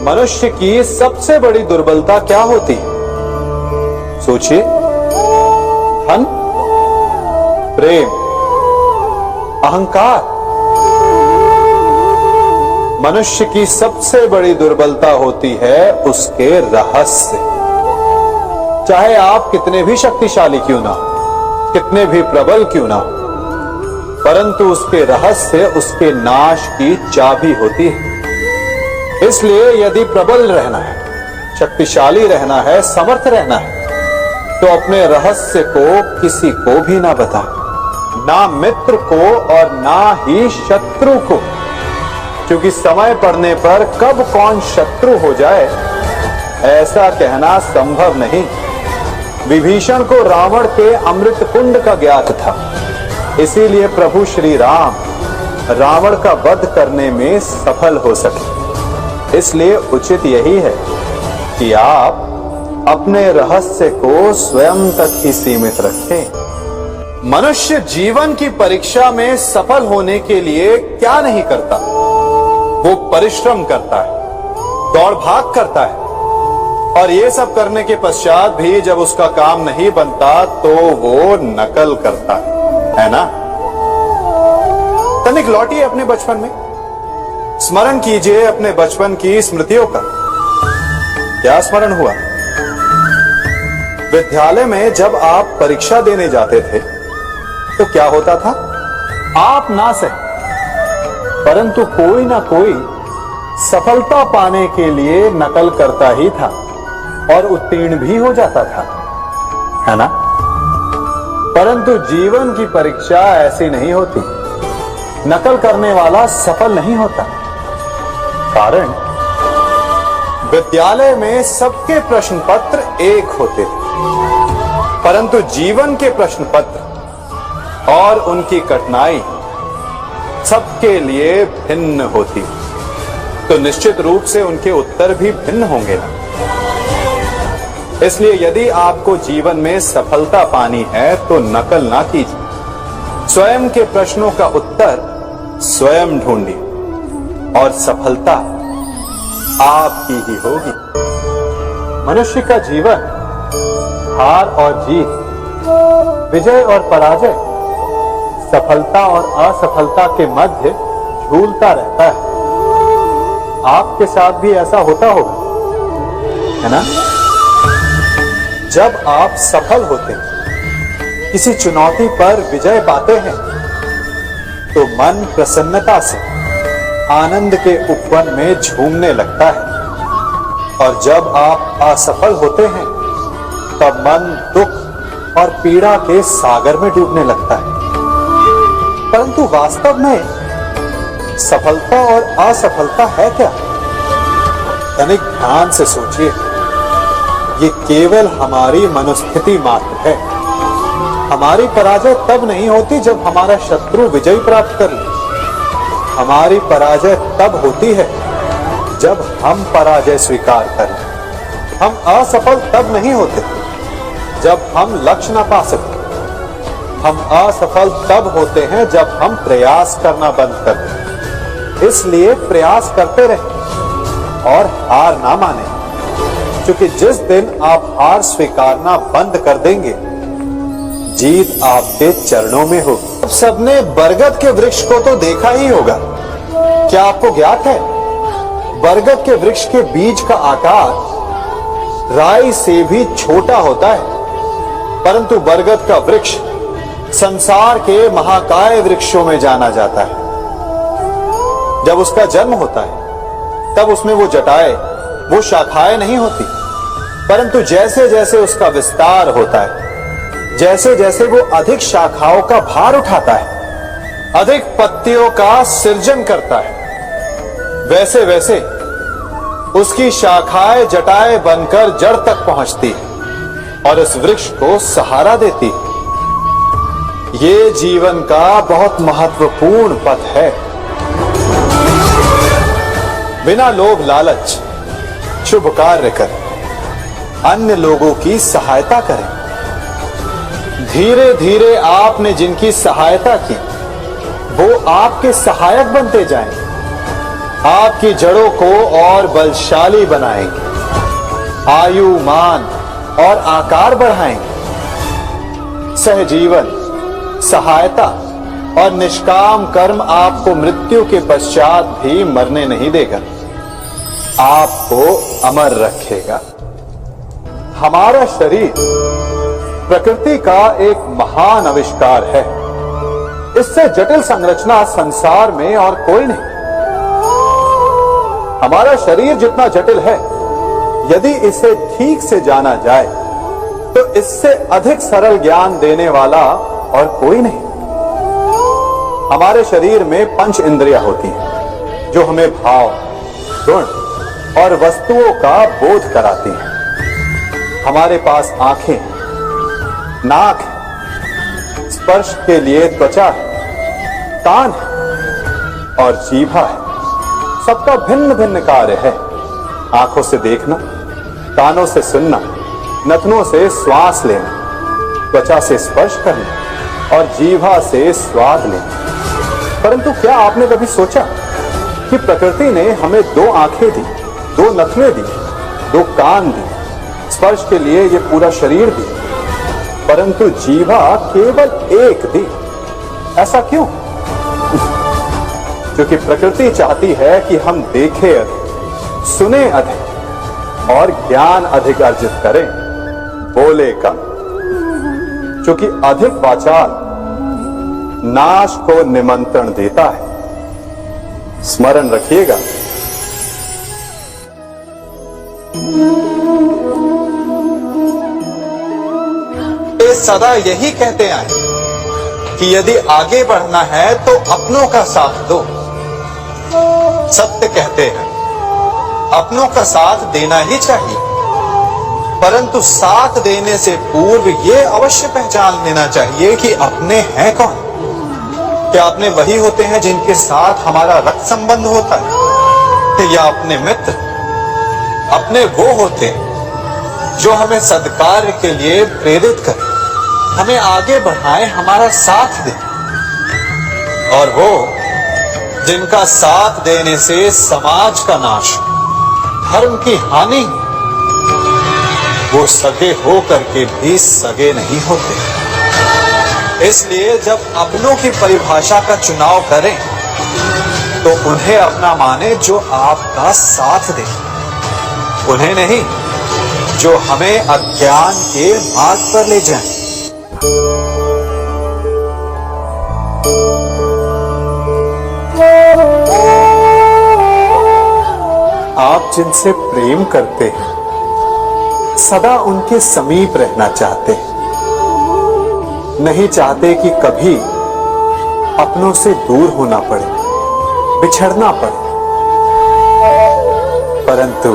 मनुष्य की सबसे बड़ी दुर्बलता क्या होती है? सोचिए। धन, प्रेम, अहंकार। मनुष्य की सबसे बड़ी दुर्बलता होती है उसके रहस्य। चाहे आप कितने भी शक्तिशाली क्यों ना हो, कितने भी प्रबल क्यों ना हो, परंतु उसके रहस्य उसके नाश की चाबी होती है। इसलिए यदि प्रबल रहना है, शक्तिशाली रहना है, समर्थ रहना है, तो अपने रहस्य को किसी को भी ना बताएं, ना मित्र को और ना ही शत्रु को, क्योंकि समय पड़ने पर कब कौन शत्रु हो जाए ऐसा कहना संभव नहीं। विभीषण को रावण के अमृत कुंड का ज्ञात था, इसीलिए प्रभु श्री राम रावण का वध करने में सफल हो सके। इसलिए उचित यही है कि आप अपने रहस्य को स्वयं तक ही सीमित रखें। मनुष्य जीवन की परीक्षा में सफल होने के लिए क्या नहीं करता? वो परिश्रम करता है, दौड़ भाग करता है, और ये सब करने के पश्चात भी जब उसका काम नहीं बनता तो वो नकल करता है ना? तनिक लौटिए अपने बचपन में, स्मरण कीजिए अपने बचपन की स्मृतियों का। क्या स्मरण हुआ? विद्यालय में जब आप परीक्षा देने जाते थे तो क्या होता था? आप ना सही, परंतु कोई ना कोई सफलता पाने के लिए नकल करता ही था और उत्तीर्ण भी हो जाता था, है ना? परंतु जीवन की परीक्षा ऐसी नहीं होती। नकल करने वाला सफल नहीं होता। कारण विद्यालय में सबके प्रश्न पत्र एक होते थे, परंतु जीवन के प्रश्न पत्र और उनकी कठिनाई सबके लिए भिन्न होती, तो निश्चित रूप से उनके उत्तर भी भिन्न होंगे ना। इसलिए यदि आपको जीवन में सफलता पानी है तो नकल ना कीजिए, स्वयं के प्रश्नों का उत्तर स्वयं ढूंढिए और सफलता आपकी ही होगी। मनुष्य का जीवन हार और जीत, विजय और पराजय, सफलता और असफलता के मध्य झूलता रहता है। आपके साथ भी ऐसा होता होगा, है ना? जब आप सफल होते हैं, किसी चुनौती पर विजय पाते हैं, तो मन प्रसन्नता से आनंद के उपवन में झूमने लगता है, और जब आप असफल होते हैं तब मन दुख और पीड़ा के सागर में डूबने लगता है। परंतु वास्तव में सफलता और असफलता है क्या? तनिक ध्यान से सोचिए। ये केवल हमारी मनोस्थिति मात्र है। हमारी पराजय तब नहीं होती जब हमारा शत्रु विजय प्राप्त कर ले। हमारी पराजय तब होती है जब हम पराजय स्वीकार करें। हम असफल तब नहीं होते जब हम लक्ष्य न पा सकते। हम असफल तब होते हैं जब हम प्रयास करना बंद कर दें। इसलिए प्रयास करते रहें और हार ना माने, क्योंकि जिस दिन आप हार स्वीकारना बंद कर देंगे, जीत आपके चरणों में होगी। अब सबने बरगद के वृक्ष को तो देखा ही होगा। क्या आपको ज्ञात है बरगद के वृक्ष के बीज का आकार राई से भी छोटा होता है, परंतु बरगद का वृक्ष संसार के महाकाय वृक्षों में जाना जाता है। जब उसका जन्म होता है तब उसमें वो जटाएं, वो शाखाएं नहीं होती, परंतु जैसे जैसे उसका विस्तार होता है, जैसे जैसे वो अधिक शाखाओं का भार उठाता है, अधिक पत्तियों का सृजन करता है, वैसे वैसे उसकी शाखाएं जटाएं बनकर जड़ तक पहुंचती है और इस वृक्ष को सहारा देती है। ये जीवन का बहुत महत्वपूर्ण पथ है। बिना लोभ लालच शुभ कार्य करें, अन्य लोगों की सहायता करें। धीरे धीरे आपने जिनकी सहायता की वो आपके सहायक बनते जाएं। आपकी जड़ों को और बलशाली बनाएंगे, आयु, मान और आकार बढ़ाएंगे। सहजीवन, सहायता और निष्काम कर्म आपको मृत्यु के पश्चात भी मरने नहीं देगा, आपको अमर रखेगा। हमारा शरीर प्रकृति का एक महान आविष्कार है। इससे जटिल संरचना संसार में और कोई नहीं। हमारा शरीर जितना जटिल है, यदि इसे ठीक से जाना जाए तो इससे अधिक सरल ज्ञान देने वाला और कोई नहीं। हमारे शरीर में 5 इंद्रियां होती हैं जो हमें भाव, गुण और वस्तुओं का बोध कराती हैं। हमारे पास आंखें, नाक है, स्पर्श के लिए त्वचा है, कान है और जीभा है। सबका भिन्न भिन्न कार्य है। आंखों से देखना, कानों से सुनना, नथनों से श्वास लेना, त्वचा से स्पर्श करना और जीभा से स्वाद लेना। परंतु क्या आपने कभी सोचा कि प्रकृति ने हमें 2 आंखें दी, 2 नथने दी, 2 कान दी, स्पर्श के लिए ये पूरा शरीर दी, परंतु जीभा केवल 1 दी? ऐसा क्यों? क्योंकि प्रकृति चाहती है कि हम देखें अधिक, सुने अधिक और ज्ञान अधिक अर्जित करें, बोले कम। क्योंकि अधिक वाचाल नाश को निमंत्रण देता है। स्मरण रखिएगा। ये सदा यही कहते आए कि यदि आगे बढ़ना है तो अपनों का साथ दो। सत्य कहते हैं, अपनों का साथ देना ही चाहिए, परंतु साथ देने से पूर्व ये अवश्य पहचान लेना चाहिए कि अपने हैं कौन। क्या अपने वही होते हैं जिनके साथ हमारा रक्त संबंध होता है, या अपने मित्र? अपने वो होते हैं जो हमें सद्कार्य के लिए प्रेरित करें, हमें आगे बढ़ाएं, हमारा साथ दें। और वो जिनका साथ देने से समाज का नाश, धर्म की हानि, वो सगे हो करके भी सगे नहीं होते। इसलिए जब अपनों की परिभाषा का चुनाव करें तो उन्हें अपना माने जो आपका साथ दे, उन्हें नहीं जो हमें अज्ञान के मार्ग पर ले जाए। आप जिनसे प्रेम करते हैं, सदा उनके समीप रहना चाहते हैं, नहीं चाहते कि कभी अपनों से दूर होना पड़े, बिछड़ना पड़े। परंतु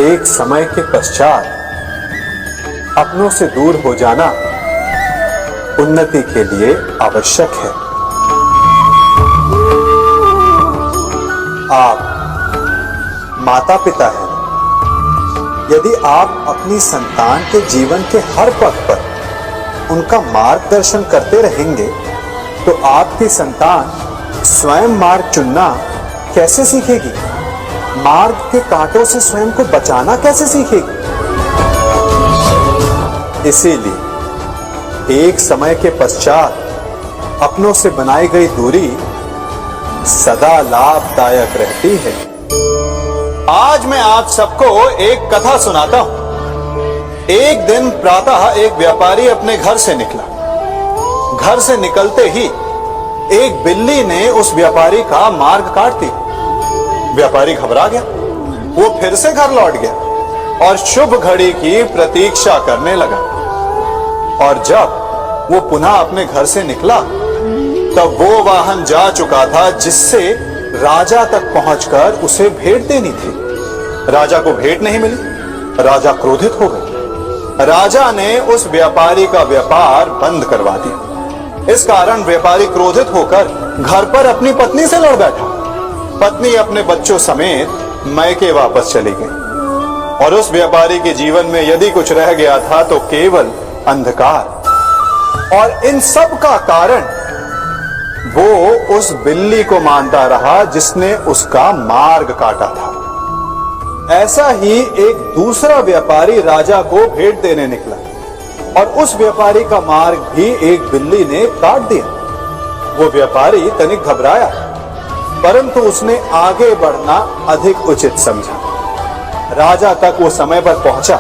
एक समय के पश्चात अपनों से दूर हो जाना उन्नति के लिए आवश्यक है। आप माता पिता हैं। यदि आप अपनी संतान के जीवन के हर पग पर उनका मार्गदर्शन करते रहेंगे तो आपकी संतान स्वयं मार्ग चुनना कैसे सीखेगी? मार्ग के कांटों से स्वयं को बचाना कैसे सीखेगी? इसीलिए एक समय के पश्चात अपनों से बनाई गई दूरी सदा लाभदायक रहती है। आज मैं आप सबको एक कथा सुनाता हूं। एक दिन प्रातः एक व्यापारी अपने घर से निकला। घर से निकलते ही एक बिल्ली ने उस व्यापारी का मार्ग काट दिया। व्यापारी घबरा गया। वो फिर से घर लौट गया और शुभ घड़ी की प्रतीक्षा करने लगा। और जब वो पुनः अपने घर से निकला तब वो वाहन जा चुका था जिससे राजा तक पहुंचकर उसे भेंट देनी थी। राजा को भेंट नहीं मिली। राजा क्रोधित हो गए। राजा ने उस व्यापारी का व्यापार बंद करवा दिया। इस कारण व्यापारी क्रोधित होकर घर पर अपनी पत्नी से लड़ बैठा। पत्नी अपने बच्चों समेत मैके वापस चली गई और उस व्यापारी के जीवन में यदि कुछ रह गया था तो केवल अंधकार। और इन सब का कारण वो उस बिल्ली को मानता रहा जिसने उसका मार्ग काटा था। ऐसा ही एक दूसरा व्यापारी राजा को भेंट देने निकला और उस व्यापारी का मार्ग भी एक बिल्ली ने काट दिया। वो व्यापारी तनिक घबराया, परंतु उसने आगे बढ़ना अधिक उचित समझा। राजा तक वो समय पर पहुंचा।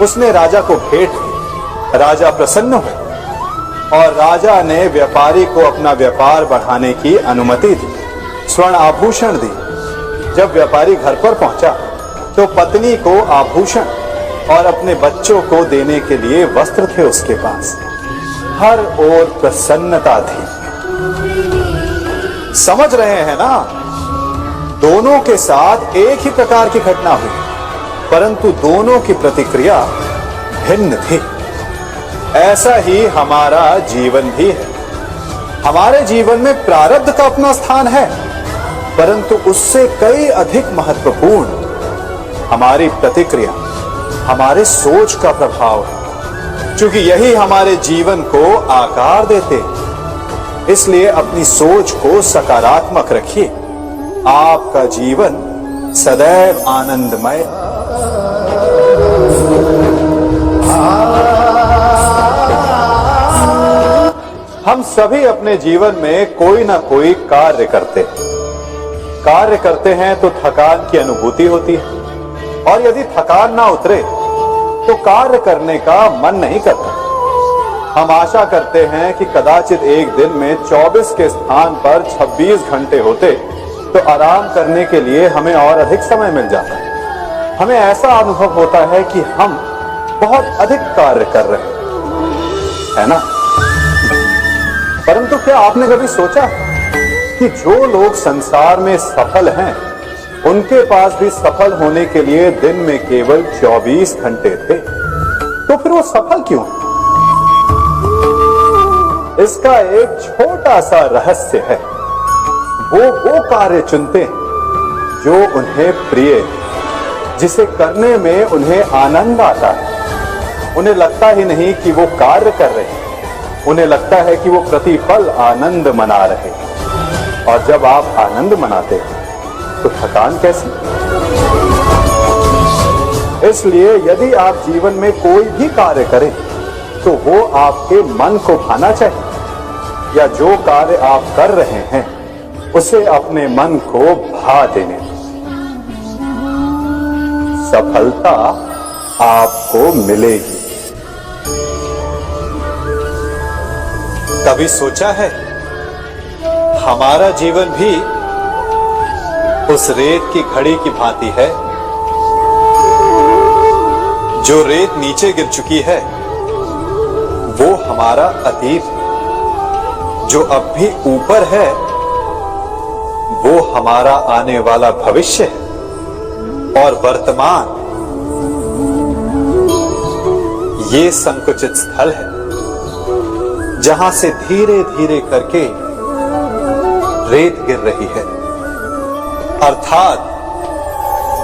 उसने राजा को भेंट दी। राजा प्रसन्न हुए और राजा ने व्यापारी को अपना व्यापार बढ़ाने की अनुमति दी, स्वर्ण आभूषण दी। जब व्यापारी घर पर पहुंचा तो पत्नी को आभूषण और अपने बच्चों को देने के लिए वस्त्र थे उसके पास। हर ओर प्रसन्नता थी। समझ रहे हैं ना? दोनों के साथ एक ही प्रकार की घटना हुई, परंतु दोनों की प्रतिक्रिया भिन्न थी। ऐसा ही हमारा जीवन भी है। हमारे जीवन में प्रारब्ध का अपना स्थान है, परंतु उससे कई अधिक महत्वपूर्ण हमारी प्रतिक्रिया, हमारे सोच का प्रभाव है, क्योंकि यही हमारे जीवन को आकार देते हैं। इसलिए अपनी सोच को सकारात्मक रखिए। आपका जीवन सदैव आनंदमय। हम सभी अपने जीवन में कोई ना कोई कार्य करते हैं तो थकान की अनुभूति होती है, और यदि थकान ना उतरे तो कार्य करने का मन नहीं करता। हम आशा करते हैं कि कदाचित एक दिन में 24 के स्थान पर 26 घंटे होते तो आराम करने के लिए हमें और अधिक समय मिल जाता है। हमें ऐसा अनुभव होता है कि हम बहुत अधिक कार्य कर रहे हैं, है ना? परंतु क्या आपने कभी सोचा कि जो लोग संसार में सफल हैं, उनके पास भी सफल होने के लिए दिन में केवल 24 घंटे थे? तो फिर वो सफल क्यों? इसका एक छोटा सा रहस्य है। वो कार्य चुनते हैं जो उन्हें प्रिय है, जिसे करने में उन्हें आनंद आता है। उन्हें लगता ही नहीं कि वो कार्य कर रहे हैं, उन्हें लगता है कि वो प्रतिपल आनंद मना रहे हैं। और जब आप आनंद मनाते हैं तो थकान कैसी? इसलिए यदि आप जीवन में कोई भी कार्य करें तो वो आपके मन को भाना चाहिए, या जो कार्य आप कर रहे हैं उसे अपने मन को भा देने दो। सफलता आपको मिलेगी। कभी सोचा है हमारा जीवन भी उस रेत की घड़ी की भांति है? जो रेत नीचे गिर चुकी है वो हमारा अतीत है, जो अब भी ऊपर है वो हमारा आने वाला भविष्य है, और वर्तमान ये संकुचित स्थल है जहां से धीरे धीरे करके रेत गिर रही है। अर्थात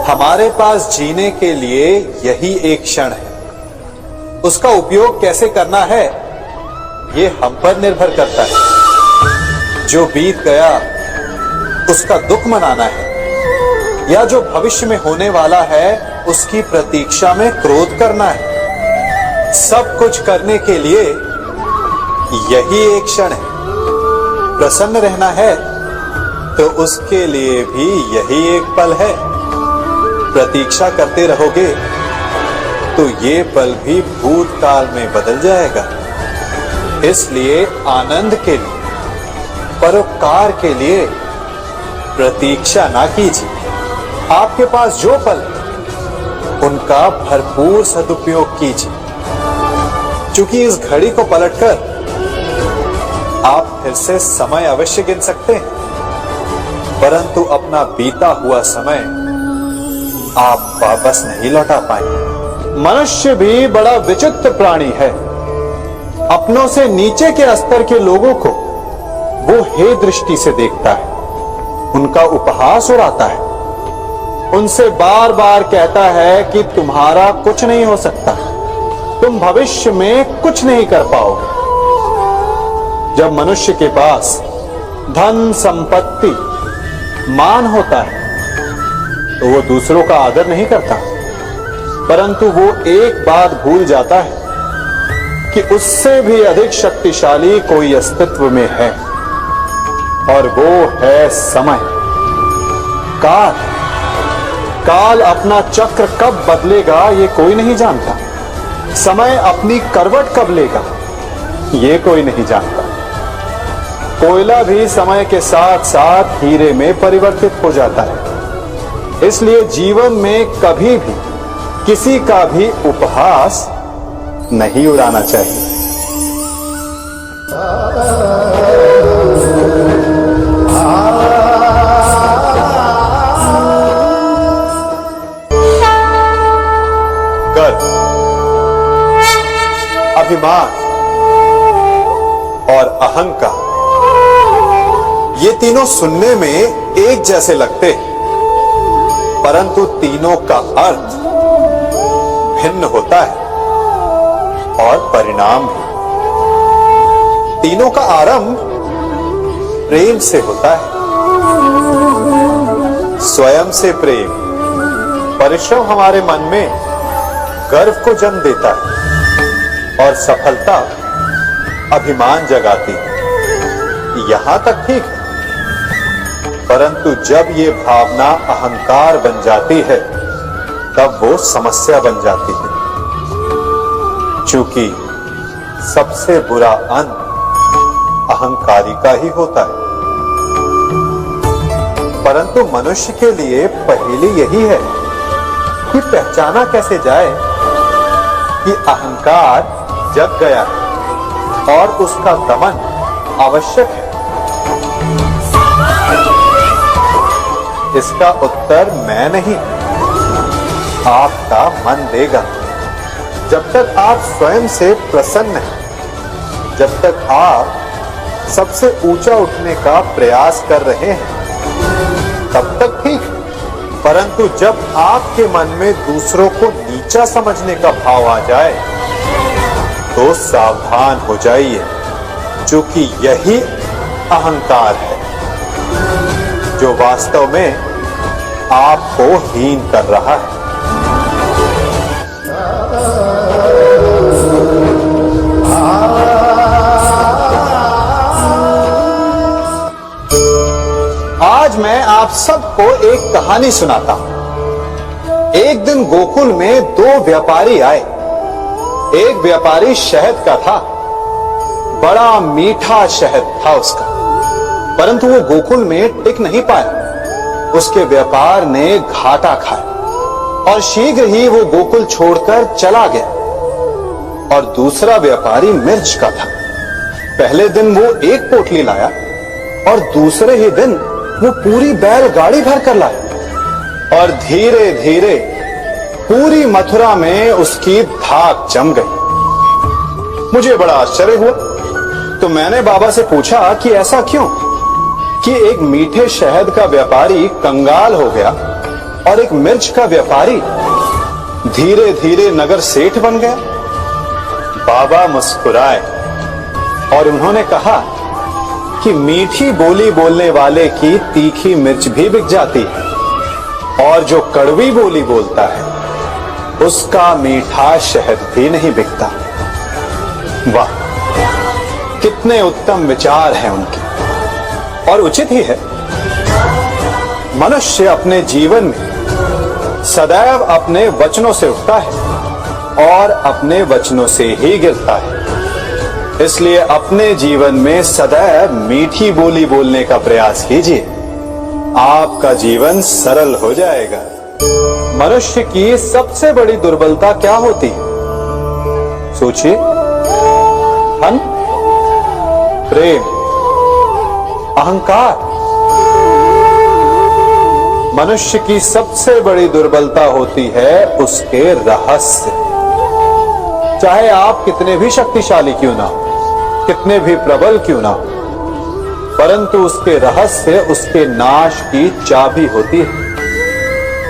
हमारे पास जीने के लिए यही एक क्षण है। उसका उपयोग कैसे करना है ये हम पर निर्भर करता है। जो बीत गया उसका दुख मनाना है, या जो भविष्य में होने वाला है उसकी प्रतीक्षा में क्रोध करना है। सब कुछ करने के लिए यही एक क्षण है। प्रसन्न रहना है तो उसके लिए भी यही एक पल है। प्रतीक्षा करते रहोगे तो ये पल भी भूतकाल में बदल जाएगा। इसलिए आनंद के लिए, परोपकार के लिए प्रतीक्षा ना कीजिए। आपके पास जो पल उनका भरपूर सदुपयोग कीजिए, क्योंकि इस घड़ी को पलटकर आप फिर से समय अवश्य गिन सकते हैं, परंतु अपना बीता हुआ समय आप वापस नहीं लौटा पाएंगे। मनुष्य भी बड़ा विचित्र प्राणी है। अपनों से नीचे के स्तर के लोगों को वो हे दृष्टि से देखता है, उनका उपहास उड़ाता है, उनसे बार बार कहता है कि तुम्हारा कुछ नहीं हो सकता, तुम भविष्य में कुछ नहीं कर पाओगे। जब मनुष्य के पास धन, संपत्ति, मान होता है तो वो दूसरों का आदर नहीं करता, परंतु वो एक बात भूल जाता है कि उससे भी अधिक शक्तिशाली कोई अस्तित्व में है, और वो है समय। काल काल अपना चक्र कब बदलेगा ये कोई नहीं जानता। समय अपनी करवट कब लेगा ये कोई नहीं जानता। कोयला भी समय के साथ साथ हीरे में परिवर्तित हो जाता है। इसलिए जीवन में कभी भी किसी का भी उपहास नहीं उड़ाना चाहिए। गर्व, अभिमान और अहंकार, ये तीनों सुनने में एक जैसे लगते हैं, परंतु तीनों का अर्थ भिन्न होता है और परिणाम भी। तीनों का आरंभ प्रेम से होता है। स्वयं से प्रेम, परिश्रम हमारे मन में गर्व को जन्म देता है और सफलता अभिमान जगाती है। यहां तक ठीक है, परंतु जब ये भावना अहंकार बन जाती है तब वो समस्या बन जाती है, क्योंकि सबसे बुरा अंत अहंकारी का ही होता है। परंतु मनुष्य के लिए पहेली यही है कि पहचाना कैसे जाए कि अहंकार जग गया है और उसका दमन आवश्यक है। इसका उत्तर मैं नहीं, आपका मन देगा। जब तक आप स्वयं से प्रसन्न हैं, जब तक आप सबसे ऊंचा उठने का प्रयास कर रहे हैं, तब तक ठीक। परंतु जब आपके मन में दूसरों को नीचा समझने का भाव आ जाए तो सावधान हो जाइए, क्योंकि यही अहंकार है जो वास्तव में आपको हीन कर रहा है। आज मैं आप सबको एक कहानी सुनाता हूं। एक दिन गोकुल में दो व्यापारी आए। एक व्यापारी शहद का था, बड़ा मीठा शहद था उसका, परंतु वो गोकुल में टिक नहीं पाया। उसके व्यापार ने घाटा खाया और शीघ्र ही वो गोकुल छोड़कर चला गया। और दूसरा व्यापारी मिर्च का था। पहले दिन वो एक पोटली लाया और दूसरे ही दिन वो पूरी बैलगाड़ी भर कर लाया, और धीरे धीरे पूरी मथुरा में उसकी धाक जम गई। मुझे बड़ा आश्चर्य हुआ, तो मैंने बाबा से पूछा कि ऐसा क्यों कि एक मीठे शहद का व्यापारी कंगाल हो गया और एक मिर्च का व्यापारी धीरे धीरे नगर सेठ बन गया। बाबा मुस्कुराए और उन्होंने कहा कि मीठी बोली बोलने वाले की तीखी मिर्च भी बिक जाती है, और जो कड़वी बोली बोलता है उसका मीठा शहद भी नहीं बिकता। वाह, कितने उत्तम विचार हैं उनके, और उचित ही है। मनुष्य अपने जीवन में सदैव अपने वचनों से उठता है और अपने वचनों से ही गिरता है। इसलिए अपने जीवन में सदैव मीठी बोली बोलने का प्रयास कीजिए, आपका जीवन सरल हो जाएगा। मनुष्य की सबसे बड़ी दुर्बलता क्या होती है? सोचिए। धन, प्रेम, अहंकार। मनुष्य की सबसे बड़ी दुर्बलता होती है उसके रहस्य। चाहे आप कितने भी शक्तिशाली क्यों ना हो, कितने भी प्रबल क्यों ना हो, परंतु उसके रहस्य उसके नाश की चाबी होती है।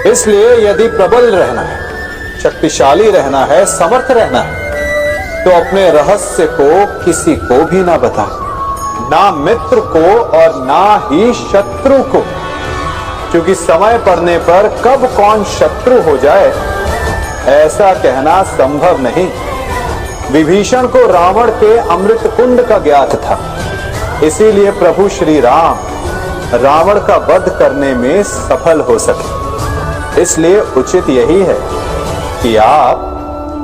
इसलिए यदि प्रबल रहना है, शक्तिशाली रहना है, समर्थ रहना है, तो अपने रहस्य को किसी को भी ना बताएं। ना मित्र को और ना ही शत्रु को, क्योंकि समय पड़ने पर कब कौन शत्रु हो जाए ऐसा कहना संभव नहीं। विभीषण को रावण के अमृत कुंड का ज्ञात था, इसीलिए प्रभु श्री राम रावण का वध करने में सफल हो सके। इसलिए उचित यही है कि आप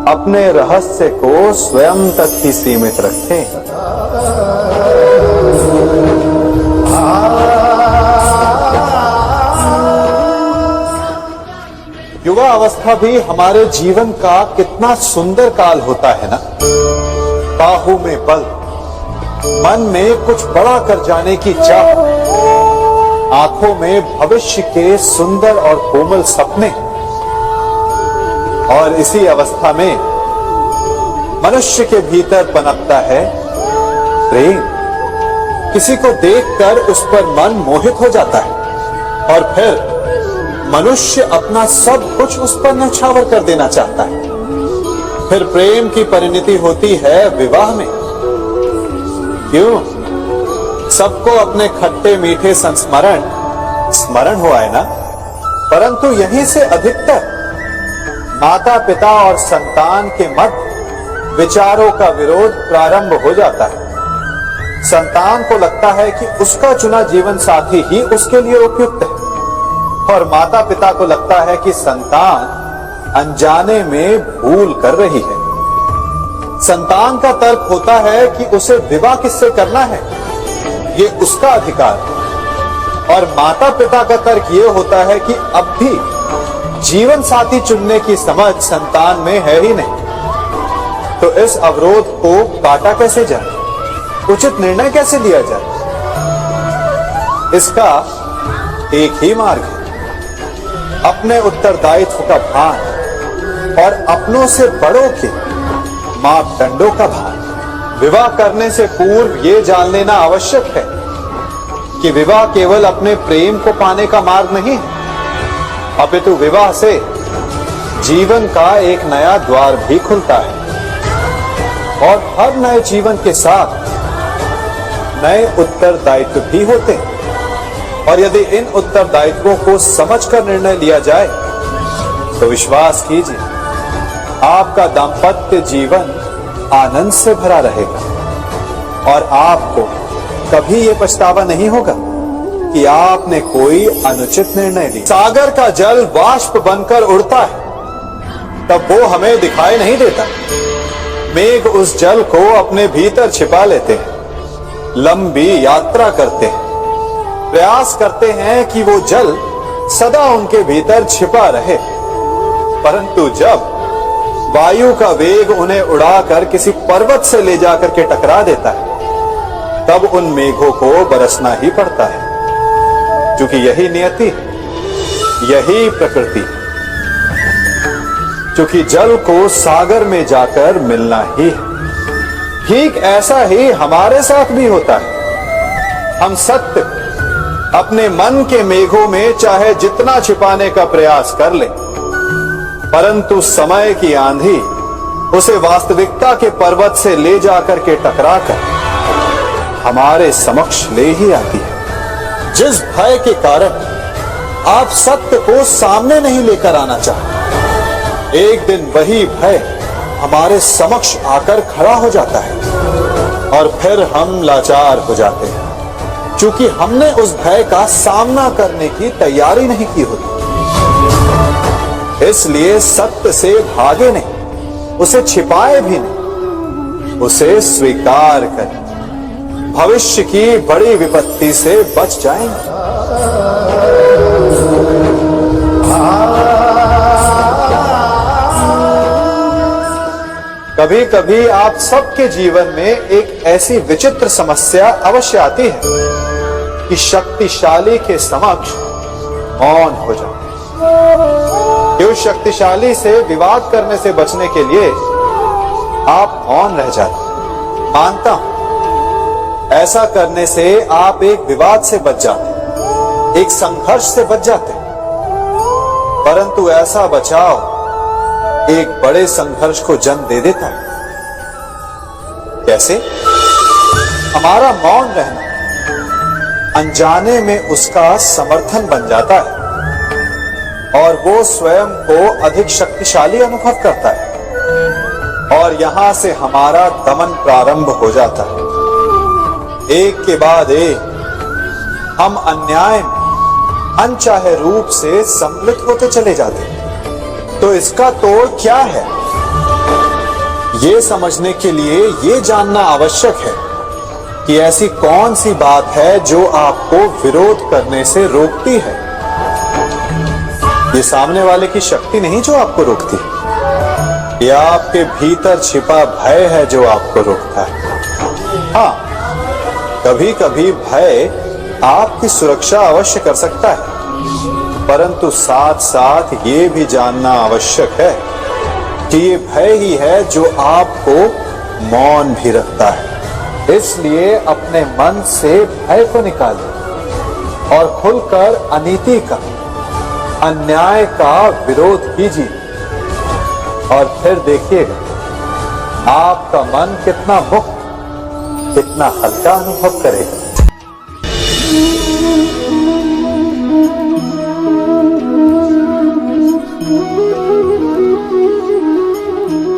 अपने रहस्य को स्वयं तक ही सीमित रखें। युवा अवस्था भी हमारे जीवन का कितना सुंदर काल होता है ना। बाहों में बल, मन में कुछ बड़ा कर जाने की चाह, आंखों में भविष्य के सुंदर और कोमल सपने। और इसी अवस्था में मनुष्य के भीतर पनपता है प्रेम। किसी को देखकर उस पर मन मोहित हो जाता है और फिर मनुष्य अपना सब कुछ उस पर न्यौछावर कर देना चाहता है। फिर प्रेम की परिणति होती है विवाह में। क्यों? सबको अपने खट्टे मीठे संस्मरण स्मरण हुआ है ना। परंतु यहीं से अधिकतर माता पिता और संतान के मध्य विचारों का विरोध प्रारंभ हो जाता है। संतान को लगता है कि उसका चुना जीवन साथी ही उसके लिए उपयुक्त है, और माता पिता को लगता है कि संतान अनजाने में भूल कर रही है। संतान का तर्क होता है कि उसे विवाह किससे करना है, ये उसका अधिकार है। और माता पिता का तर्क ये होता है कि अब भी जीवन साथी चुनने की समझ संतान में है ही नहीं। तो इस अवरोध को काटा कैसे जाए, उचित निर्णय कैसे लिया जाए? इसका एक ही मार्ग है, अपने उत्तरदायित्व का भान और अपनों से बड़ों के मापदंडों का भान। विवाह करने से पूर्व ये जान लेना आवश्यक है कि विवाह केवल अपने प्रेम को पाने का मार्ग नहीं है, अपितु विवाह से जीवन का एक नया द्वार भी खुलता है। और हर नए जीवन के साथ नए उत्तरदायित्व भी होते हैं। और यदि इन उत्तरदायित्वों को समझकर निर्णय लिया जाए तो विश्वास कीजिए, आपका दाम्पत्य जीवन आनंद से भरा रहेगा और आपको कभी ये पछतावा नहीं होगा कि आपने कोई अनुचित निर्णय लिया। सागर का जल वाष्प बनकर उड़ता है, तब वो हमें दिखाई नहीं देता। मेघ उस जल को अपने भीतर छिपा लेते हैं, लंबी यात्रा करते हैं, प्रयास करते हैं कि वो जल सदा उनके भीतर छिपा रहे। परंतु जब वायु का वेग उन्हें उड़ाकर किसी पर्वत से ले जाकर के टकरा देता है, तब उन मेघों को बरसना ही पड़ता है, क्योंकि यही नियति, यही प्रकृति, क्योंकि जल को सागर में जाकर मिलना ही है। ठीक ऐसा ही हमारे साथ भी होता है। हम सत्य अपने मन के मेघों में चाहे जितना छिपाने का प्रयास कर ले, परंतु समय की आंधी उसे वास्तविकता के पर्वत से ले जाकर के टकराकर हमारे समक्ष ले ही आती है। जिस भय के कारण आप सत्य को सामने नहीं लेकर आना चाहते, एक दिन वही भय हमारे समक्ष आकर खड़ा हो जाता है और फिर हम लाचार हो जाते हैं, क्योंकि हमने उस भय का सामना करने की तैयारी नहीं की होती। इसलिए सत्य से भागे नहीं, उसे छिपाए भी नहीं, उसे स्वीकार करें। भविष्य की बड़ी विपत्ति से बच जाएंगे। कभी कभी आप सबके जीवन में एक ऐसी विचित्र समस्या अवश्य आती है कि शक्तिशाली के समक्ष मौन हो जाते हैं। उस शक्तिशाली से विवाद करने से बचने के लिए आप मौन रह जाते हैं। मानता हूं, ऐसा करने से आप एक विवाद से बच जाते हैं, एक संघर्ष से बच जाते हैं। परंतु ऐसा बचाव एक बड़े संघर्ष को जन्म दे देता है। कैसे? हमारा मौन रहना अनजाने में उसका समर्थन बन जाता है और वो स्वयं को अधिक शक्तिशाली अनुभव करता है और यहां से हमारा दमन प्रारंभ हो जाता है। एक के बाद एक हम अन्याय में अनचाहे रूप से सम्मिलित होते चले जाते हैं। तो इसका तोड़ क्या है, ये समझने के लिए ये जानना आवश्यक है कि ऐसी कौन सी बात है जो आपको विरोध करने से रोकती है। ये सामने वाले की शक्ति नहीं जो आपको रोकती, ये आपके भीतर छिपा भय है जो आपको रोकता है। हाँ, कभी कभी भय आपकी सुरक्षा अवश्य कर सकता है, परंतु साथ साथ ये भी जानना आवश्यक है कि ये भय ही है जो आपको मौन भी रखता है। इसलिए अपने मन से भय को निकालिए और खुलकर अनीति का, अन्याय का विरोध कीजिए और फिर देखिएगा आपका मन कितना मुक्त, कितना हल्का अनुभव करेगा।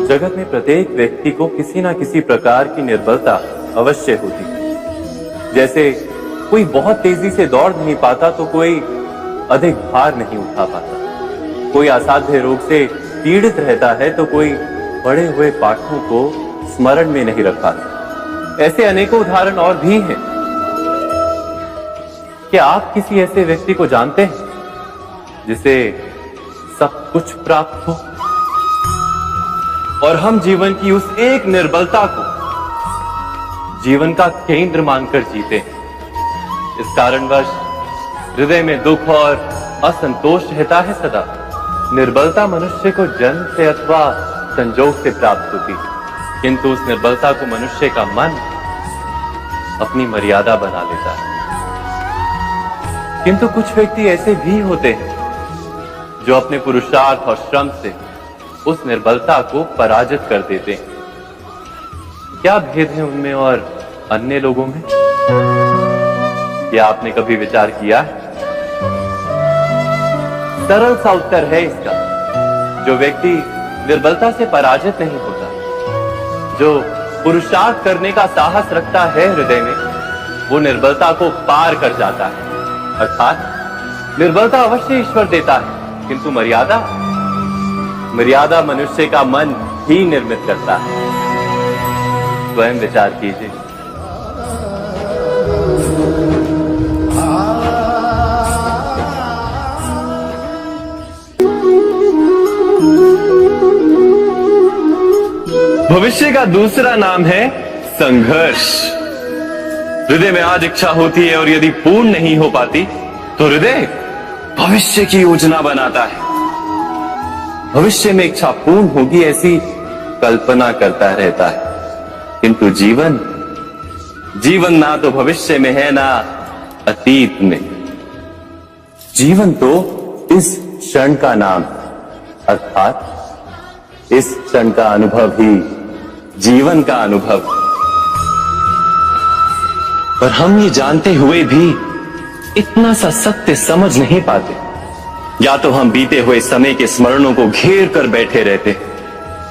जगत में प्रत्येक व्यक्ति को किसी ना किसी प्रकार की निर्बलता अवश्य होती है। जैसे कोई बहुत तेजी से दौड़ नहीं पाता तो कोई अधिक भार नहीं उठा पाता, कोई असाध्य रोग से पीड़ित रहता है तो कोई पढ़े हुए पाठों को स्मरण में नहीं रख पाता। ऐसे अनेकों उदाहरण और भी हैं। क्या आप किसी ऐसे व्यक्ति को जानते हैं जिसे सब कुछ प्राप्त हो और हम जीवन की उस एक निर्बलता को जीवन का केंद्र मानकर जीते हैं। इस कारणवश हृदय में दुख और असंतोष रहता है सदा। निर्बलता मनुष्य को जन्म से अथवा संजोग से प्राप्त होती है, किंतु उस निर्बलता को मनुष्य का मन अपनी मर्यादा बना लेता है। किंतु कुछ व्यक्ति ऐसे भी होते हैं जो अपने पुरुषार्थ और श्रम से उस निर्बलता को पराजित कर देते हैं। क्या भेद है उनमें और अन्य लोगों में? क्या आपने कभी विचार किया है? सरल सा उत्तर है इसका। जो व्यक्ति निर्बलता से पराजित नहीं होता, जो पुरुषार्थ करने का साहस रखता है हृदय में, वो निर्बलता को पार कर जाता है। अर्थात निर्बलता अवश्य ईश्वर देता है, किंतु मर्यादा मनुष्य का मन ही निर्मित करता है। स्वयं विचार कीजिए। भविष्य का दूसरा नाम है संघर्ष। हृदय में आज इच्छा होती है और यदि पूर्ण नहीं हो पाती तो हृदय भविष्य की योजना बनाता है। भविष्य में इच्छा पूर्ण होगी ऐसी कल्पना करता रहता है, किंतु जीवन ना तो भविष्य में है ना अतीत में। जीवन तो इस क्षण का नाम, अर्थात इस क्षण का अनुभव ही जीवन का अनुभव। पर हम ये जानते हुए भी इतना सा सत्य समझ नहीं पाते। या तो हम बीते हुए समय के स्मरणों को घेर कर बैठे रहते,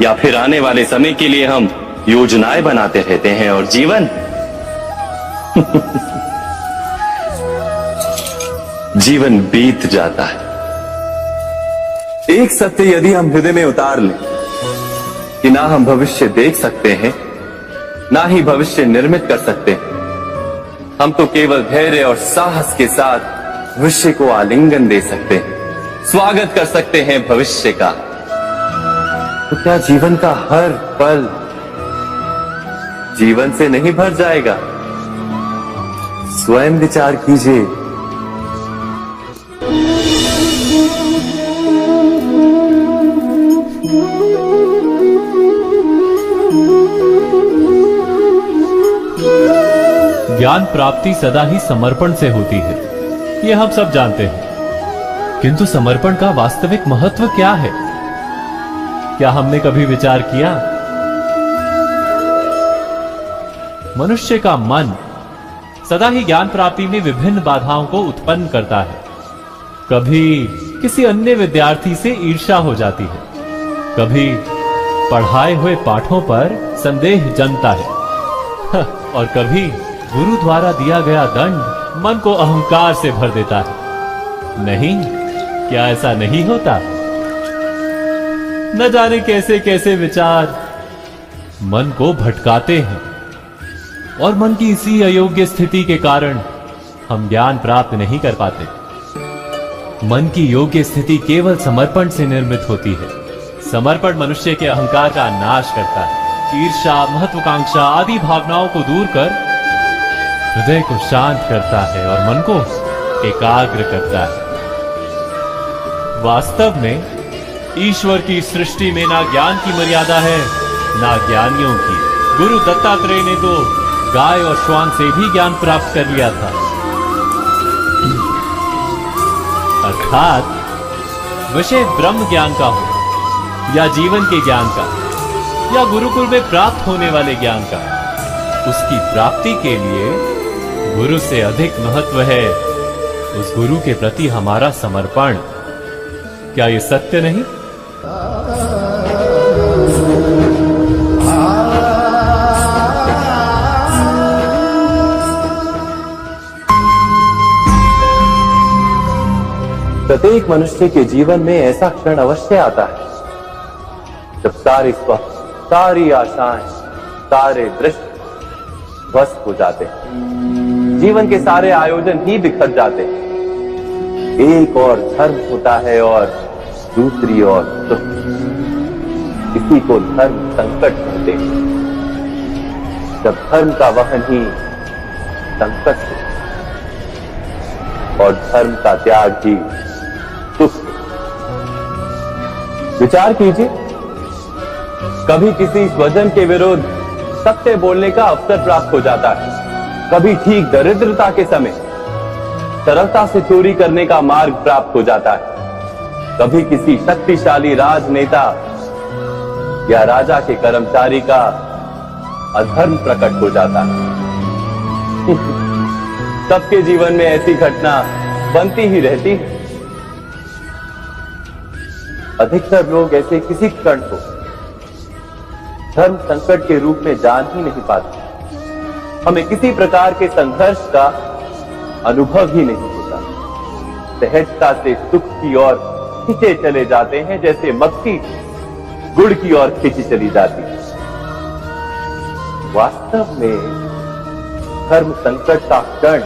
या फिर आने वाले समय के लिए हम योजनाएं बनाते रहते हैं और जीवन जीवन बीत जाता है। एक सत्य यदि हम हृदय में उतार लें कि ना हम भविष्य देख सकते हैं, ना ही भविष्य निर्मित कर सकते हैं, हम तो केवल धैर्य और साहस के साथ भविष्य को आलिंगन दे सकते हैं, स्वागत कर सकते हैं भविष्य का। तो क्या जीवन का हर पल जीवन से नहीं भर जाएगा? स्वयं विचार कीजिए। ज्ञान प्राप्ति सदा ही समर्पण से होती है, ये हम सब जानते हैं। किंतु समर्पण का वास्तविक महत्व क्या है? क्या हमने कभी विचार किया? मनुष्य का मन सदा ही ज्ञान प्राप्ति में विभिन्न बाधाओं को उत्पन्न करता है। कभी किसी अन्य विद्यार्थी से ईर्ष्या हो जाती है, कभी पढ़ाए हुए पाठों पर संदेह जन्मता है और कभी गुरु द्वारा दिया गया दंड मन को अहंकार से भर देता है। नहीं, क्या ऐसा नहीं होता? न जाने कैसे कैसे विचार मन को भटकाते हैं और मन की इसी अयोग्य स्थिति के कारण हम ज्ञान प्राप्त नहीं कर पाते। मन की योग्य स्थिति केवल समर्पण से निर्मित होती है। समर्पण मनुष्य के अहंकार का नाश करता है, ईर्ष्या, महत्वाकांक्षा आदि भावनाओं को दूर कर हृदय को शांत करता है और मन को एकाग्र करता है। वास्तव में ईश्वर की सृष्टि में ना ज्ञान की मर्यादा है, ना ज्ञानियों की। गुरु दत्तात्रेय ने तो गाय और श्वान से भी ज्ञान प्राप्त कर लिया था। अर्थात विषय ब्रह्म ज्ञान का हो या जीवन के ज्ञान का या गुरुकुल में प्राप्त होने वाले ज्ञान का, उसकी प्राप्ति के लिए गुरु से अधिक महत्व है उस गुरु के प्रति हमारा समर्पण। क्या ये सत्य नहीं? प्रत्येक मनुष्य के जीवन में ऐसा क्षण अवश्य आता है जब सारे स्वप्न, सारी आशाएं, सारे दृश्य ध्वस्त हो जाते हैं। जीवन के सारे आयोजन ही बिखर जाते हैं। एक और धर्म होता है और दूसरी ओर सुख। इसी को धर्म संकट कहते हैं। जब धर्म का वहन ही संकट है और धर्म का त्याग ही सुख। विचार कीजिए, कभी किसी स्वजन के विरुद्ध सत्य बोलने का अवसर प्राप्त हो जाता है, कभी ठीक दरिद्रता के समय सरलता से चोरी करने का मार्ग प्राप्त हो जाता है, कभी किसी शक्तिशाली राजनेता या राजा के कर्मचारी का अधर्म प्रकट हो जाता है। सबके जीवन में ऐसी घटना बनती ही रहती है। अधिकतर लोग ऐसे किसी क्षण को धर्म संकट के रूप में जान ही नहीं पाते। हमें किसी प्रकार के संघर्ष का अनुभव ही नहीं होता। सहजता से सुख की ओर खींचे चले जाते हैं, जैसे मक्खी गुड़ की ओर खींची चली जाती है। वास्तव में धर्म संकट का क्षण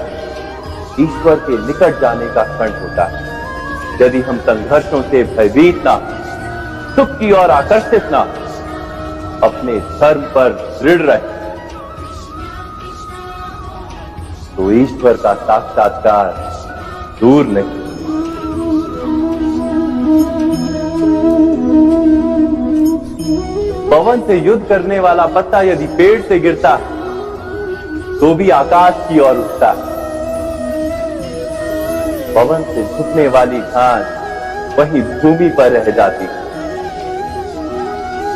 ईश्वर के निकट जाने का क्षण होता है। यदि हम संघर्षों से भयभीत ना, सुख की ओर आकर्षित ना, अपने धर्म पर दृढ़ रहे, तो ईश्वर का साक्षात्कार दूर नहीं। पवन से युद्ध करने वाला पत्ता यदि पेड़ से गिरता है तो भी आकाश की ओर उठता है। पवन से झुकने वाली घास वही भूमि पर रह जाती है।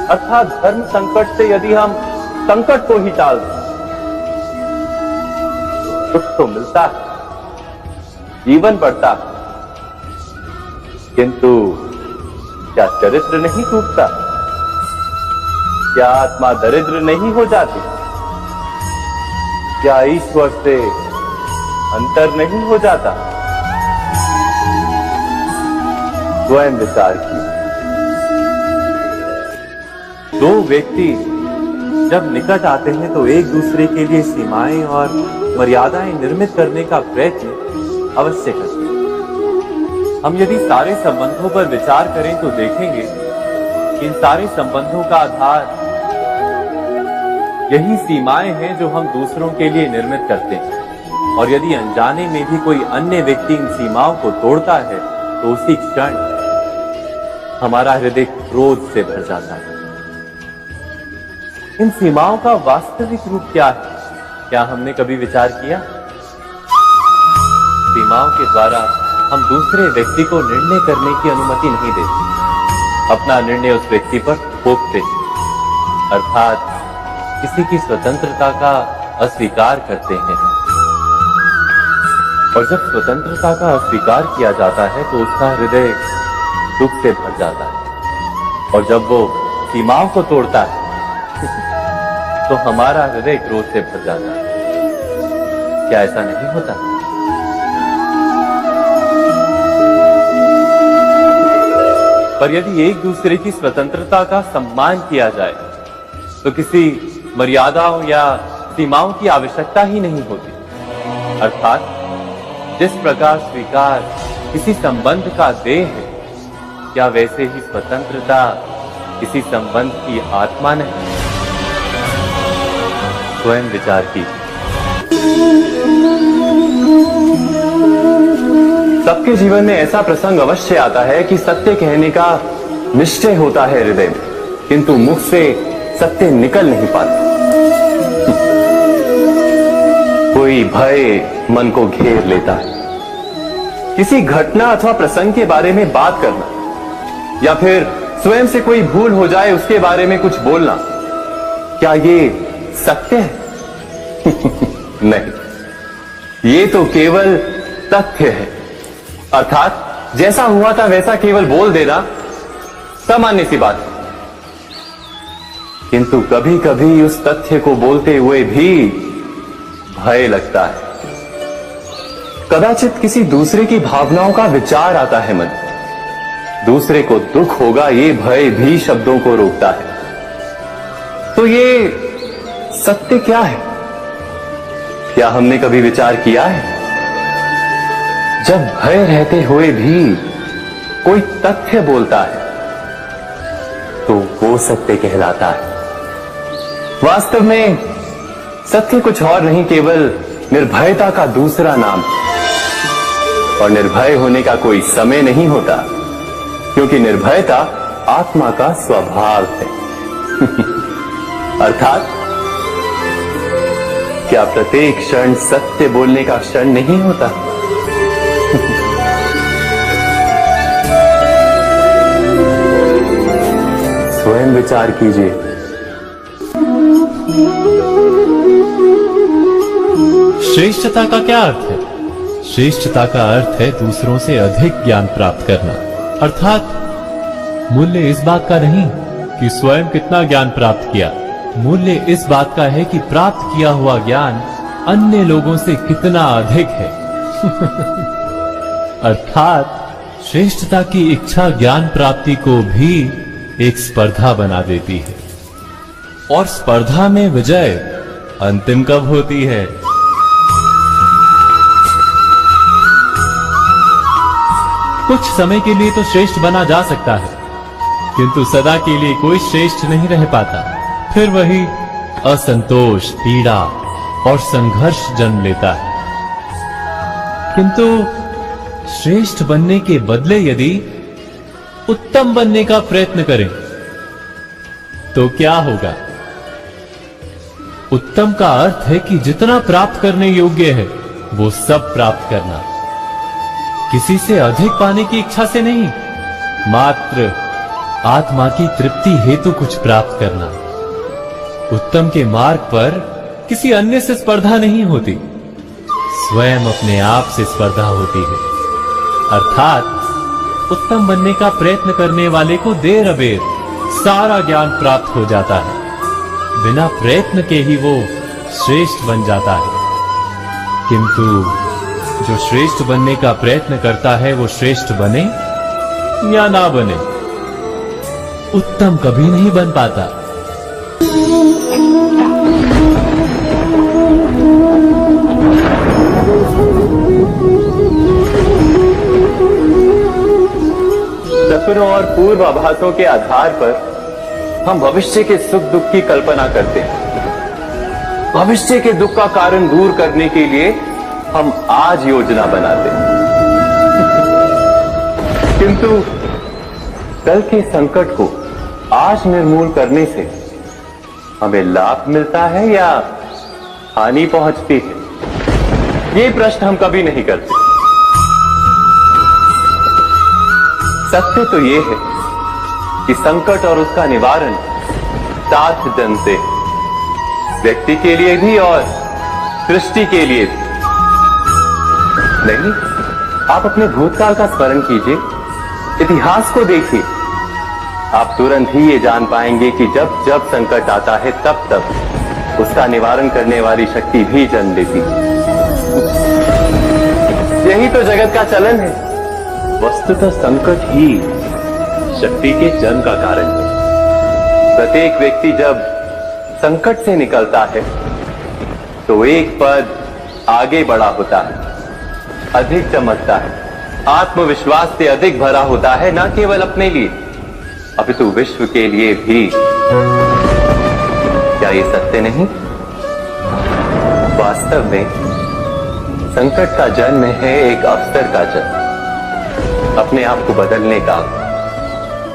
अर्थात धर्म संकट से यदि हम संकट को ही टाल दें, सुख तो मिलता है, जीवन बढ़ता है, किंतु क्या चरित्र नहीं टूटता? क्या आत्मा दरिद्र नहीं हो जाती? क्या ईश्वर से अंतर नहीं हो जाता? स्वयं विचार की। दो व्यक्ति जब निकट आते हैं तो एक दूसरे के लिए सीमाएं और मर्यादाएं निर्मित करने का प्रयत्न अवश्य करते हैं। हम यदि सारे संबंधों पर विचार करें तो देखेंगे कि इन सारे संबंधों का आधार यही सीमाएं हैं जो हम दूसरों के लिए निर्मित करते हैं। और यदि अनजाने में भी कोई अन्य व्यक्ति इन सीमाओं को तोड़ता है तो उसी क्षण हमारा हृदय क्रोध से भर जाता है। इन सीमाओं का वास्तविक रूप क्या है? क्या हमने कभी विचार किया? सीमाओं के द्वारा हम दूसरे व्यक्ति को निर्णय करने की अनुमति नहीं देते। अपना निर्णय उस व्यक्ति पर थोपते, अर्थात किसी की स्वतंत्रता का अस्वीकार करते हैं। और जब स्वतंत्रता का अस्वीकार किया जाता है तो उसका हृदय दुख से भर जाता है, और जब वो सीमाओं को तोड़ता है तो हमारा हृदय क्रोध से भर जाता है। क्या ऐसा नहीं होता? पर यदि एक दूसरे की स्वतंत्रता का सम्मान किया जाए तो किसी मर्यादाओं या सीमाओं की आवश्यकता ही नहीं होती। अर्थात जिस प्रकार स्वीकार किसी संबंध का देह है, क्या वैसे ही स्वतंत्रता किसी संबंध की आत्मा नहीं? स्वयं विचार कीजिए। सबके जीवन में ऐसा प्रसंग अवश्य आता है कि सत्य कहने का निश्चय होता है हृदय में, किंतु मुख से सत्य निकल नहीं पाता। कोई भय मन को घेर लेता है। किसी घटना अथवा प्रसंग के बारे में बात करना, या फिर स्वयं से कोई भूल हो जाए उसके बारे में कुछ बोलना, क्या ये सत्य है? नहीं, ये तो केवल तथ्य है। अर्थात जैसा हुआ था वैसा केवल बोल देना सामान्य सी बात है। किंतु कभी कभी उस तथ्य को बोलते हुए भी भय लगता है। कदाचित किसी दूसरे की भावनाओं का विचार आता है मन, दूसरे को दुख होगा ये भय भी शब्दों को रोकता है। तो ये सत्य क्या है? क्या हमने कभी विचार किया है? जब भय रहते हुए भी कोई तथ्य बोलता है तो वो सत्य कहलाता है। वास्तव में सत्य कुछ और नहीं, केवल निर्भयता का दूसरा नाम है। और निर्भय होने का कोई समय नहीं होता, क्योंकि निर्भयता आत्मा का स्वभाव है। अर्थात क्या प्रत्येक क्षण सत्य बोलने का क्षण नहीं होता? स्वयं विचार कीजिए। श्रेष्ठता का क्या अर्थ है? श्रेष्ठता का अर्थ है दूसरों से अधिक ज्ञान प्राप्त करना। अर्थात मूल्य इस बात का नहीं कि स्वयं कितना ज्ञान प्राप्त किया, मूल्य इस बात का है कि प्राप्त किया हुआ ज्ञान अन्य लोगों से कितना अधिक है। अर्थात श्रेष्ठता की इच्छा ज्ञान प्राप्ति को भी एक स्पर्धा बना देती है। और स्पर्धा में विजय अंतिम कब होती है? कुछ समय के लिए तो श्रेष्ठ बना जा सकता है, किंतु सदा के लिए कोई श्रेष्ठ नहीं रह पाता। फिर वही असंतोष, पीड़ा और संघर्ष जन्म लेता है। किंतु श्रेष्ठ बनने के बदले यदि उत्तम बनने का प्रयत्न करें तो क्या होगा? उत्तम का अर्थ है कि जितना प्राप्त करने योग्य है वो सब प्राप्त करना, किसी से अधिक पाने की इच्छा से नहीं, मात्र आत्मा की तृप्ति हेतु कुछ प्राप्त करना। उत्तम के मार्ग पर किसी अन्य से स्पर्धा नहीं होती, स्वयं अपने आप से स्पर्धा होती है। अर्थात उत्तम बनने का प्रयत्न करने वाले को देर अबेर सारा ज्ञान प्राप्त हो जाता है, बिना प्रयत्न के ही वो श्रेष्ठ बन जाता है। किंतु जो श्रेष्ठ बनने का प्रयत्न करता है वो श्रेष्ठ बने या ना बने, उत्तम कभी नहीं बन पाता। सपनों और पूर्वाभासों के आधार पर हम भविष्य के सुख दुख की कल्पना करते हैं। भविष्य के दुख का कारण दूर करने के लिए हम आज योजना बनाते हैं। किंतु कल के संकट को आज निर्मूल करने से हमें लाभ मिलता है या हानि पहुंचती है, ये प्रश्न हम कभी नहीं करते। सत्य तो ये है कि संकट और उसका निवारण साथ जन से, व्यक्ति के लिए भी और सृष्टि के लिए भी। नहीं, आप अपने भूतकाल का स्मरण कीजिए, इतिहास को देखिए। आप तुरंत ही ये जान पाएंगे कि जब जब संकट आता है तब तब उसका निवारण करने वाली शक्ति भी जन्म लेती है। यही तो जगत का चलन है। वस्तुतः संकट ही शक्ति के जन्म का कारण है। प्रत्येक व्यक्ति जब संकट से निकलता है तो एक पद आगे बढ़ा होता है, अधिक चमकता है, आत्मविश्वास से अधिक भरा होता है, न केवल अपने लिए अपितु विश्व के लिए भी। क्या ये सत्य नहीं? वास्तव में संकट का जन्म है एक अवसर का जन्म, अपने आप को बदलने का,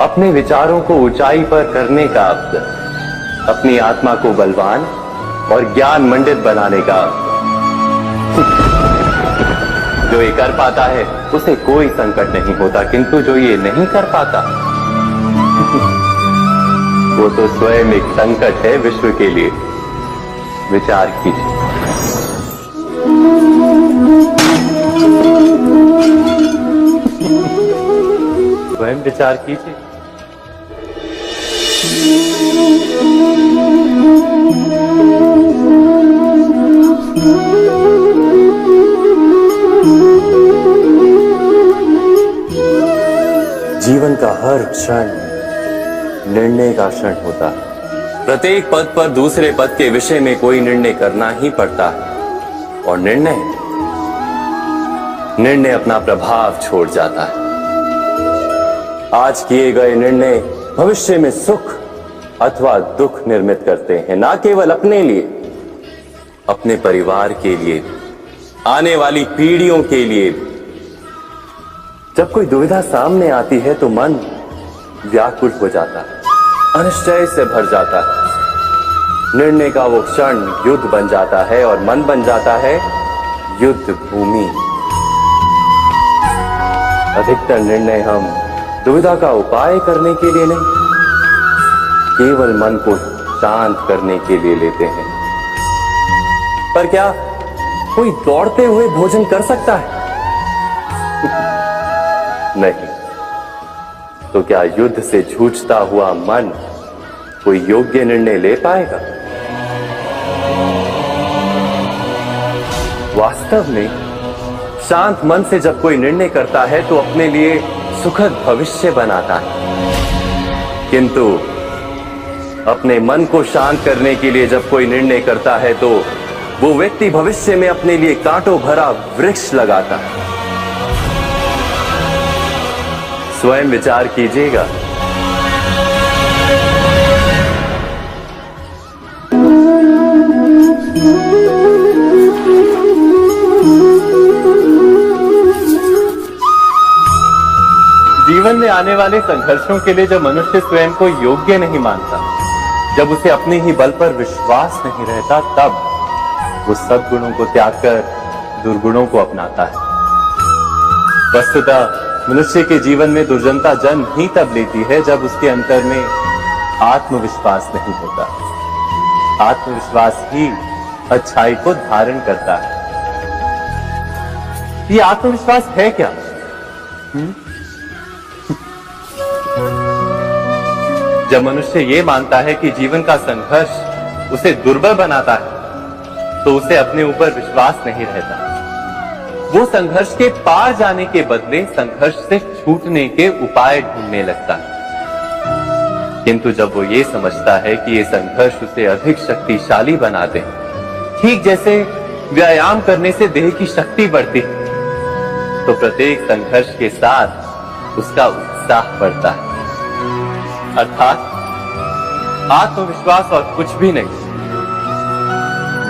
अपने विचारों को ऊंचाई पर करने का अवसर, अपनी आत्मा को बलवान और ज्ञान मंडित बनाने का अवसर। जो ये कर पाता है उसे कोई संकट नहीं होता, किंतु जो ये नहीं कर पाता वो तो स्वयं एक संकट है विश्व के लिए। विचार कीजिए। स्वयं विचार कीजिए। जीवन का हर क्षण निर्णय का क्षण होता है। प्रत्येक पद पर दूसरे पद के विषय में कोई निर्णय करना ही पड़ता है और निर्णय अपना प्रभाव छोड़ जाता है। आज किए गए निर्णय भविष्य में सुख अथवा दुख निर्मित करते हैं, ना केवल अपने लिए, अपने परिवार के लिए, आने वाली पीढ़ियों के लिए। जब कोई दुविधा सामने आती है तो मन व्याकुल हो जाता है, अनिश्चय से भर जाता है। निर्णय का वो क्षण युद्ध बन जाता है और मन बन जाता है युद्ध भूमि। अधिकतर निर्णय हम दुविधा का उपाय करने के लिए नहीं, केवल मन को शांत करने के लिए लेते हैं। पर क्या कोई दौड़ते हुए भोजन कर सकता है? नहीं। तो क्या युद्ध से जूझता हुआ मन कोई योग्य निर्णय ले पाएगा? वास्तव में शांत मन से जब कोई निर्णय करता है तो अपने लिए सुखद भविष्य बनाता है, किंतु अपने मन को शांत करने के लिए जब कोई निर्णय करता है तो वो व्यक्ति भविष्य में अपने लिए कांटों भरा वृक्ष लगाता है। स्वयं विचार कीजिएगा। जीवन में आने वाले संघर्षों के लिए जब मनुष्य स्वयं को योग्य नहीं मानता, जब उसे अपने ही बल पर विश्वास नहीं रहता, तब वो सद्गुणों को त्याग कर दुर्गुणों को अपनाता है। वस्तुतः मनुष्य के जीवन में दुर्जनता जन्म ही तब लेती है जब उसके अंतर में आत्मविश्वास नहीं होता। आत्मविश्वास ही अच्छाई को धारण करता है। ये आत्मविश्वास है क्या? जब मनुष्य ये मानता है कि जीवन का संघर्ष उसे दुर्बल बनाता है, तो उसे अपने ऊपर विश्वास नहीं रहता। वो संघर्ष के पार जाने के बदले संघर्ष से छूटने के उपाय ढूंढने लगता है। किंतु जब वो ये समझता है कि ये संघर्ष उसे अधिक शक्तिशाली बनाते हैं, ठीक जैसे व्यायाम करने से देह की शक्ति बढ़ती है, तो प्रत्येक संघर्ष के साथ उसका उत्साह बढ़ता है। अर्थात आत्मविश्वास और कुछ भी नहीं,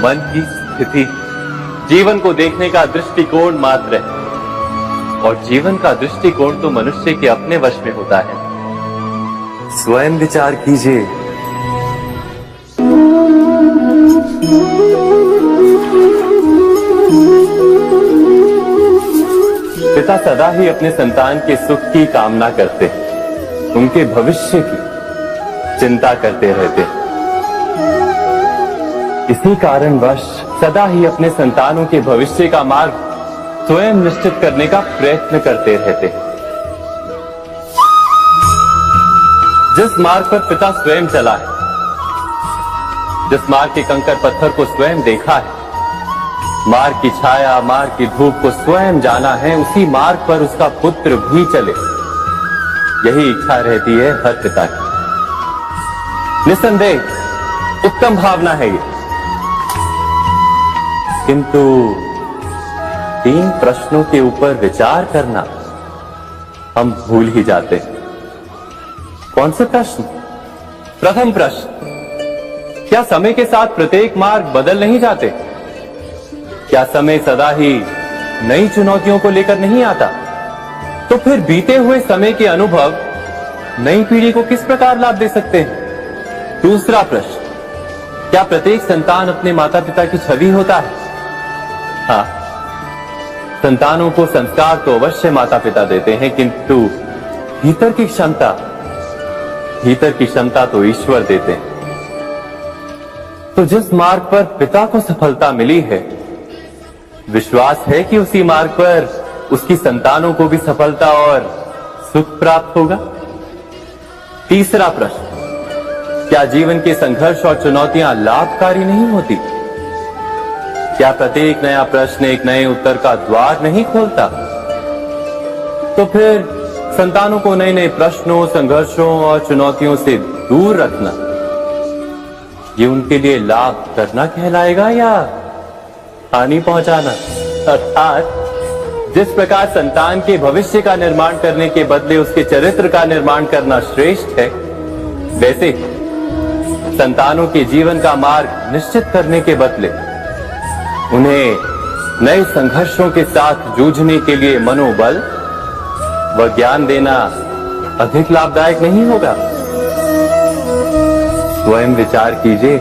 मन की स्थिति जीवन को देखने का दृष्टिकोण मात्र है, और जीवन का दृष्टिकोण तो मनुष्य के अपने वश में होता है। स्वयं विचार कीजिए। पिता सदा ही अपने संतान के सुख की कामना करते हैं, उनके भविष्य की चिंता करते रहते हैं। इसी कारणवश सदा ही अपने संतानों के भविष्य का मार्ग स्वयं निश्चित करने का प्रयत्न करते रहते हैं। जिस मार्ग पर पिता स्वयं चला है, जिस मार्ग के कंकर पत्थर को स्वयं देखा है, मार्ग की छाया, मार्ग की धूप को स्वयं जाना है, उसी मार्ग पर उसका पुत्र भी चले, यही इच्छा रहती है हर पिता की। निस्संदेह उत्तम भावना है ये, किंतु 3 प्रश्नों के ऊपर विचार करना हम भूल ही जाते हैं। कौन से प्रश्न? प्रथम प्रश्न, क्या समय के साथ प्रत्येक मार्ग बदल नहीं जाते? क्या समय सदा ही नई चुनौतियों को लेकर नहीं आता? तो फिर बीते हुए समय के अनुभव नई पीढ़ी को किस प्रकार लाभ दे सकते हैं? दूसरा प्रश्न, क्या प्रत्येक संतान अपने माता पिता की छवि होता है? हाँ, संतानों को संस्कार तो अवश्य माता पिता देते हैं, किंतु भीतर की क्षमता तो ईश्वर देते हैं। तो जिस मार्ग पर पिता को सफलता मिली है, विश्वास है कि उसी मार्ग पर उसकी संतानों को भी सफलता और सुख प्राप्त होगा। तीसरा प्रश्न, क्या जीवन के संघर्ष और चुनौतियां लाभकारी नहीं होती? क्या प्रत्येक नया प्रश्न एक नए उत्तर का द्वार नहीं खोलता? तो फिर संतानों को नए नए प्रश्नों, संघर्षों और चुनौतियों से दूर रखना, ये उनके लिए लाभ करना कहलाएगा या हानि पहुंचाना? अर्थात जिस प्रकार संतान के भविष्य का निर्माण करने के बदले उसके चरित्र का निर्माण करना श्रेष्ठ है, वैसे संतानों के जीवन का मार्ग निश्चित करने के बदले उन्हें नए संघर्षों के साथ जूझने के लिए मनोबल व ज्ञान देना अधिक लाभदायक नहीं होगा? स्वयं विचार कीजिए।